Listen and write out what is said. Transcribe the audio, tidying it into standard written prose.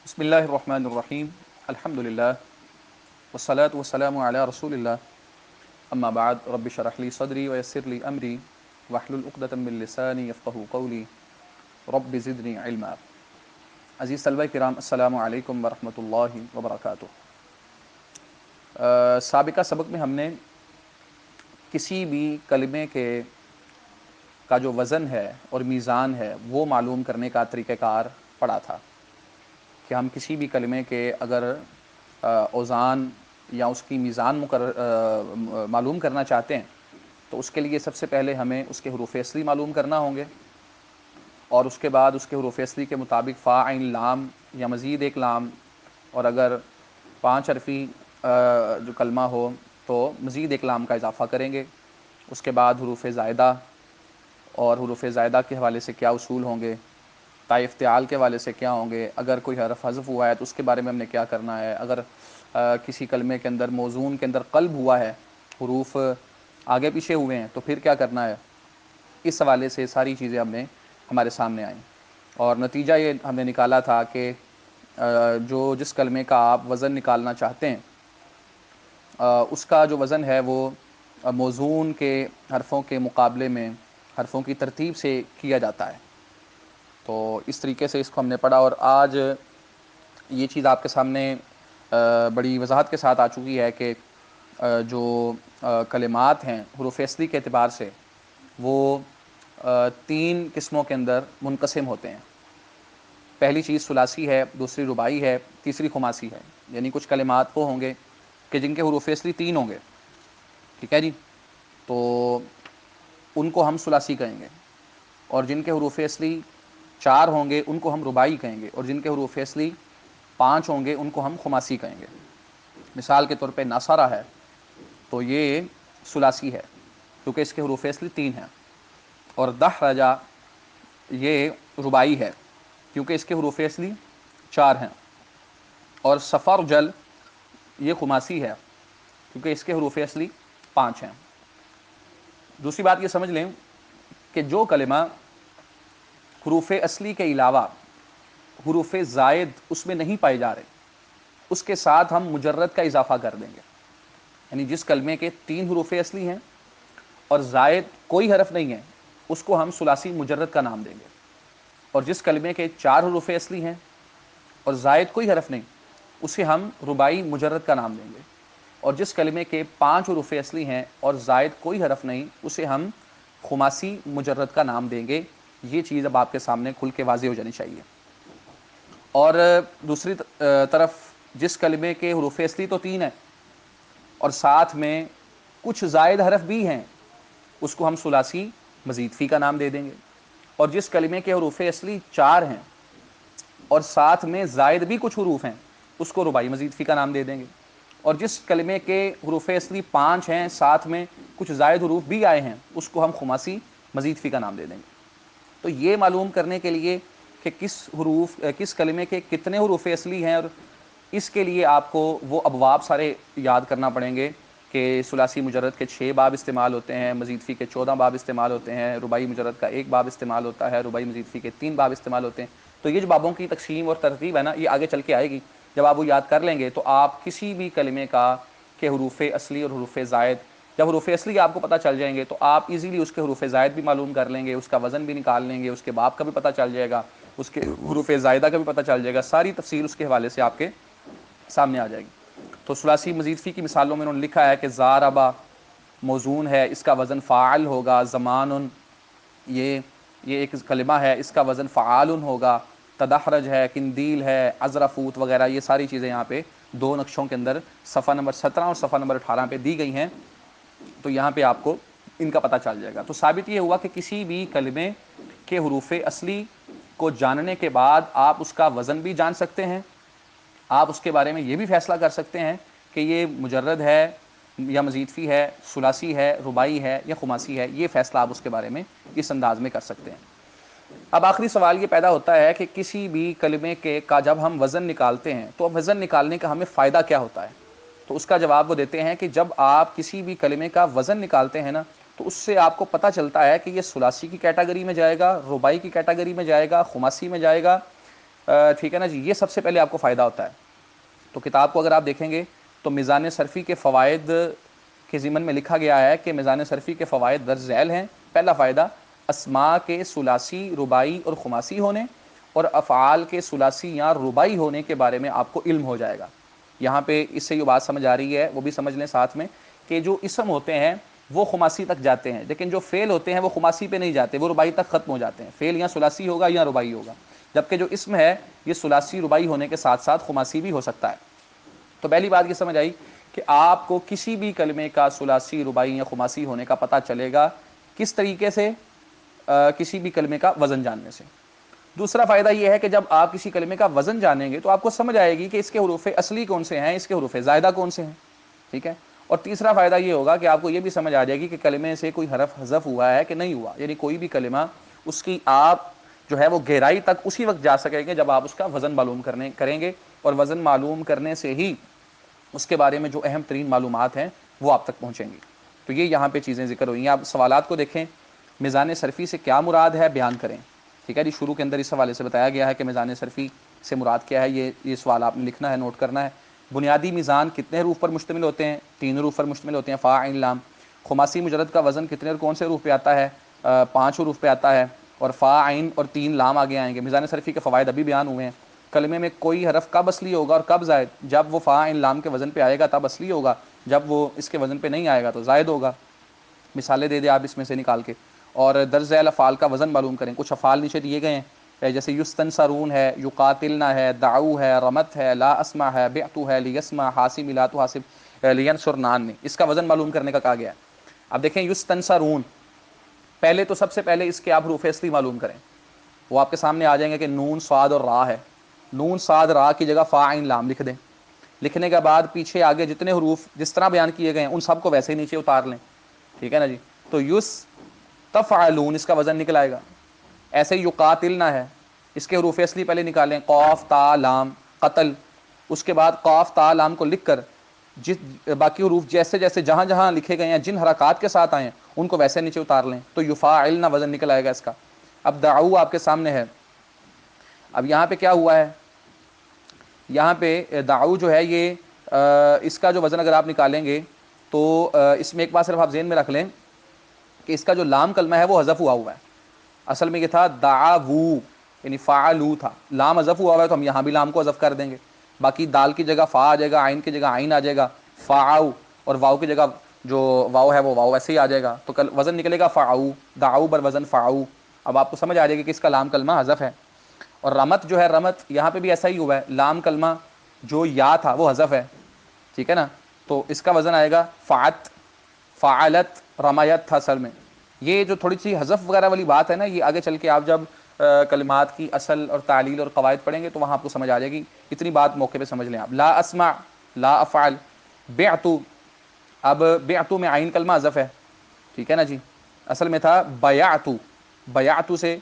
بسم اللہ الرحمن الرحیم الحمد للہ والصلاة والسلام علی رسول اللہ اما بعد رب اشرح لی صدری ویسر لی امری واحلل عقدۃ من لسانی یفقہوا قولی رب زدنی علما۔ عزیز طلبہ کرام، السلام علیکم ورحمۃ اللہ وبرکاتہ۔ سابقہ سبق میں ہم نے کسی بھی کلمے کا جو وزن ہے اور میزان ہے وہ معلوم کرنے کا طریقہ کار پڑھا تھا کہ ہم کسی بھی کلمے کے اگر اوزان یا اس کی میزان معلوم کرنا چاہتے ہیں تو اس کے لیے سب سے پہلے ہمیں اس کے حروف اصلی معلوم کرنا ہوں گے، اور اس کے بعد اس کے حروف اصلی کے مطابق فا عین لام یا مزید ایک لام، اور اگر 5 حرفی جو کلمہ ہو تو مزید ایک لام کا اضافہ کریں گے۔ اس کے بعد حروف زائدہ، اور حروف زائدہ کے حوالے سے کیا اصول ہوں گے، تاء افتعال کے حوالے سے کیا ہوں گے، اگر کوئی حرف حذف ہوا ہے تو اس کے بارے میں ہم نے کیا کرنا ہے، اگر کسی کلمے کے اندر موزون کے اندر قلب ہوا ہے، حروف آگے پیچھے ہوئے ہیں تو پھر کیا کرنا ہے۔ اس حوالے سے ساری چیزیں ہمارے سامنے آئیں، اور نتیجہ یہ ہم نے نکالا تھا کہ جس کلمے کا آپ وزن نکالنا چاہتے ہیں اس کا جو وزن ہے وہ موزون کے حرفوں کے مقابلے میں حرفوں کی ترتیب سے کیا جاتا ہے۔ تو اس طریقے سے اس کو ہم نے پڑھا، اور آج یہ چیز آپ کے سامنے بڑی وضاحت کے ساتھ آ چکی ہے کہ جو کلمات ہیں حروف اصلی کے اعتبار سے وہ 3 قسموں کے اندر منقسم ہوتے ہیں۔ پہلی چیز ثلاثی ہے، دوسری رباعی ہے، تیسری خماسی ہے۔ یعنی کچھ کلمات وہ ہوں گے کہ جن کے حروف اصلی 3 ہوں گے، ٹھیک ہے جی، تو ان کو ہم ثلاثی کہیں گے، اور جن کے حروف اصلی 4 ہوں گے ان کو ہم رباعی کہیں گے، اور جن کے حروف اصلی 5 ہوں گے ان کو ہم خماسی کہیں گے۔ مثال کے طور پہ ناصرہ ہے تو یہ ثلاثی ہے کیونکہ اس کے حروف اصلی 3 ہیں، اور دحرجہ یہ رباعی ہے کیونکہ اس کے حروف اصلی 4 ہیں، اور سفرجل یہ خماسی ہے کیونکہ اس کے حروف اصلی 5 ہیں۔ دوسری بات یہ سمجھ لیں کہ جو کلمہ حروف اصلی کے علاوہ حروف زائد اس میں نہیں پائے جا رہے اس کے ساتھ ہم مجرد کا اضافہ کر دیں گے۔ یعنی جس کلمے کے 3 حروف اصلی ہیں اور زائد کوئی حرف نہیں ہے اس کو ہم ثلاثی مجرد کا نام دیں گے، اور جس کلمے کے 4 حروف اصلی ہیں اور زائد کوئی حرف نہیں اسے ہم رباعی مجرد کا نام دیں گے، اور جس کلمے کے 5 حروف اصلی ہیں اور زائد کوئی حرف نہیں اسے ہم خماسی مجرد کا نام دیں گے۔ یہ چیز اب آپ کے سامنے کھل کے واضح ہو جانی چاہیے۔ اور دوسری طرف جس کلمے کے حروف اصلی تو 3 ہیں اور ساتھ میں کچھ زائد حرف بھی ہیں اس کو ہم ثلاثی مزید فی کا نام دے دیں گے، اور جس کلمے کے حروف اصلی 4 ہیں اور ساتھ میں زائد بھی کچھ حروف ہیں اس کو رباعی مزید فی کا نام دے دیں گے، اور جس کلمے کے حروف اصلی 5 ہیں ساتھ میں کچھ زائد حروف بھی آئے ہیں اس کو ہم خماسی مزید فی کا نام دے دیں گے۔ تو یہ معلوم کرنے کے لیے کہ کس کلمے کے کتنے حروف اصلی ہیں، اور اس کے لیے آپ کو وہ ابواب سارے یاد کرنا پڑیں گے کہ ثلاثی مجرد کے 6 باب استعمال ہوتے ہیں، مزید فی کے 14 باب استعمال ہوتے ہیں، رباعی مجرد کا 1 باب استعمال ہوتا ہے، رباعی مزید فی کے 3 باب استعمال ہوتے ہیں۔ تو یہ جو بابوں کی تقسیم اور ترتیب ہے نا یہ آگے چل کے آئے گی، جب آپ وہ یاد کر لیں گے تو آپ کسی بھی کلمے کے حروف اصلی اور حروف زائد، جب حروف اصلی آپ کو پتہ چل جائیں گے تو آپ ایزیلی اس کے حروف زائد بھی معلوم کر لیں گے، اس کا وزن بھی نکال لیں گے، اس کے باب کا بھی پتہ چل جائے گا، اس کے حروف زائدہ کا بھی پتہ چل جائے گا، ساری تفصیل اس کے حوالے سے آپ کے سامنے آ جائے گی۔ تو ثلاثی مزید فی کی مثالوں میں انہوں نے لکھا ہے کہ ضاربہ موزون ہے، اس کا وزن فاعل ہوگا، زمان یہ ایک کلمہ ہے اس کا وزن فعال ہوگا، تدحرج ہے، قندیل ہے، ازرفوت وغیرہ، یہ ساری چیزیں یہاں پہ 2 نقشوں کے اندر صفحہ نمبر 17 اور صفحہ نمبر 18 پہ دی گئی ہیں، تو یہاں پہ آپ کو ان کا پتہ چل جائے گا۔ تو ثابت یہ ہوا کہ کسی بھی کلمے کے حروف اصلی کو جاننے کے بعد آپ اس کا وزن بھی جان سکتے ہیں، آپ اس کے بارے میں یہ بھی فیصلہ کر سکتے ہیں کہ یہ مجرد ہے یا مزید فی ہے، ثلاثی ہے، رباعی ہے یا خماسی ہے، یہ فیصلہ آپ اس کے بارے میں اس انداز میں کر سکتے ہیں۔ اب آخری سوال یہ پیدا ہوتا ہے کہ کسی بھی کلمے کا جب ہم وزن نکالتے ہیں تو وزن نکالنے کا ہمیں فائدہ کیا ہوتا ہے؟ تو اس کا جواب وہ دیتے ہیں کہ جب آپ کسی بھی کلمے کا وزن نکالتے ہیں نا تو اس سے آپ کو پتہ چلتا ہے کہ یہ ثلاثی کی کیٹیگری میں جائے گا، رباعی کی کیٹیگری میں جائے گا، خماسی میں جائے گا، ٹھیک ہے نا جی. یہ سب سے پہلے آپ کو فائدہ ہوتا ہے. تو کتاب کو اگر آپ دیکھیں گے تو میزان صرفی کے فوائد کے ضمن میں لکھا گیا ہے کہ میزان صرفی کے فوائد درج ذیل ہیں. پہلا فائدہ اسماء کے ثلاثی، رباعی اور خماسی ہونے اور افعال کے ثلاثی یا رباعی ہونے کے بارے میں آپ کو علم ہو جائے گا. یہاں پہ اس سے یہ بات سمجھ آ رہی ہے، وہ بھی سمجھ لیں ساتھ میں، کہ جو اسم ہوتے ہیں وہ خماسی تک جاتے ہیں، لیکن جو فعل ہوتے ہیں وہ خماسی پہ نہیں جاتے، وہ رباعی تک ختم ہو جاتے ہیں. فعل یا ثلاثی ہوگا یا رباعی ہوگا، جبکہ جو اسم ہے یہ ثلاثی رباعی ہونے کے ساتھ ساتھ خماسی بھی ہو سکتا ہے. تو پہلی بات یہ سمجھ آئی کہ آپ کو کسی بھی کلمے کا ثلاثی، رباعی یا خماسی ہونے کا پتہ چلے گا کس طریقے سے؟ کسی بھی کلمے کا وزن جاننے سے. دوسرا فائدہ یہ ہے کہ جب آپ کسی کلمے کا وزن جانیں گے تو آپ کو سمجھ آئے گی کہ اس کے حروف اصلی کون سے ہیں، اس کے حروف زائدہ کون سے ہیں. ٹھیک ہے. اور تیسرا فائدہ یہ ہوگا کہ آپ کو یہ بھی سمجھ آ جائے گی کہ کلمے سے کوئی حرف حذف ہوا ہے کہ نہیں ہوا. یعنی کوئی بھی کلمہ اس کی آپ جو ہے وہ گہرائی تک اسی وقت جا سکیں گے جب آپ اس کا وزن معلوم کریں گے، اور وزن معلوم کرنے سے ہی اس کے بارے میں جو اہم ترین معلومات ہیں وہ آپ تک پہنچیں گی. تو یہ یہاں پہ چیزیں ذکر ہوئی ہیں. آپ سوالات کو دیکھیں. میزان صرفی سے کیا مراد ہے بیان کریں. ٹھیک ہے جی. شروع کے اندر اس حوالے سے بتایا گیا ہے کہ میزان صرفی سے مراد کیا ہے. یہ سوال آپ نے لکھنا ہے، نوٹ کرنا ہے. بنیادی میزان کتنے حروف پر مشتمل ہوتے ہیں؟ 3 حروف پر مشتمل ہوتے ہیں، فا عین لام. خماسی مجرد کا وزن کتنے اور کون سے حروف پہ آتا ہے؟ 5 حروف پہ آتا ہے، اور فا عین اور 3 لام آگے آئیں گے. میزان صرفی کے فوائد ابھی بیان ہوئے ہیں. کلمے میں کوئی حرف کب اصلی ہوگا اور کب زائد؟ جب وہ فا عین لام کے وزن پہ آئے گا تب اصلی ہوگا، جب وہ اس کے وزن پہ نہیں آئے گا تو زائد ہوگا. مثالیں دے دیں آپ اس میں سے نکال کے. اور درج ذیل افعال کا وزن معلوم کریں. کچھ افعال نیچے دیے گئے ہیں، جیسے یستنصرون ہے، یقاتلنا ہے، دعو ہے، رمت ہے، لا اسمع ہے، بعتو ہے، لیسمع، حاسب، لا تحاسب، لینصرنان میں. اس کا وزن معلوم کرنے کا کہا گیا ہے. اب دیکھیں یستنصرون، پہلے تو سب سے پہلے اس کے آپ حروف اصلی معلوم کریں. وہ آپ کے سامنے آ جائیں گے کہ نون، صاد اور را ہے. نون، صاد، را کی جگہ فا عین لام لکھ دیں. لکھنے کے بعد پیچھے آگے جتنے حروف جس طرح بیان کیے گئے ہیں ان سب کو ویسے ہی نیچے اتار لیں. ٹھیک ہے نا جی. تو یس تفعلون اس کا وزن نکل آئے گا. ایسے ہی یقاتلنا ہے، اس کے حروف اصلی پہلے نکالیں، قاف تا لام، قتل. اس کے بعد قاف تا لام کو لکھ کر باقی حروف جیسے جیسے جہاں جہاں لکھے گئے ہیں جن حرکات کے ساتھ آئے ہیں ان کو ویسے نیچے اتار لیں. تو یفاعلنا وزن نکل آئے گا اس کا. اب دعو آپ کے سامنے ہے. اب یہاں پہ کیا ہوا ہے؟ یہاں پہ دعو جو ہے یہ اس کا جو وزن اگر آپ نکالیں گے تو اس میں ایک بات صرف آپ ذہن میں رکھ لیں کہ اس کا جو لام کلمہ ہے وہ حذف ہوا ہے. اصل میں یہ تھا دعاو، یعنی فعلو تھا. لام حذف ہوا ہے تو ہم یہاں بھی لام کو حذف کر دیں گے. باقی دال کی جگہ فا آ جائے گا، عین کی جگہ عین آ جائے گا، فاعو. اور واو کی جگہ جو واو ہے وہ واو ویسے ہی آ جائے گا. تو وزن نکلے گا فاعو، دعو بر وزن فاعو. اب آپ کو سمجھ آ جائے گی کہ اس کا لام کلمہ حذف ہے. اور رمت جو ہے، رمت یہاں پہ بھی ایسا ہی ہوا ہے. لام کلمہ جو یا تھا وہ حذف ہے. ٹھیک ہے نا. تو اس کا وزن آئے گا فعت، فعلت، رمایت تھا اصل میں. یہ جو تھوڑی سی حذف وغیرہ والی بات ہے نا، یہ آگے چل کے آپ جب کلمات کی اصل اور تعلیل اور قواعد پڑھیں گے تو وہاں آپ کو سمجھ آ جائے گی. اتنی بات موقع پہ سمجھ لیں آپ. لا اسمع، لا افعل. بعتو، اب بعتو میں عین کلمہ حذف ہے. ٹھیک ہے نا جی. اصل میں تھا بیعتو، بیعتو سے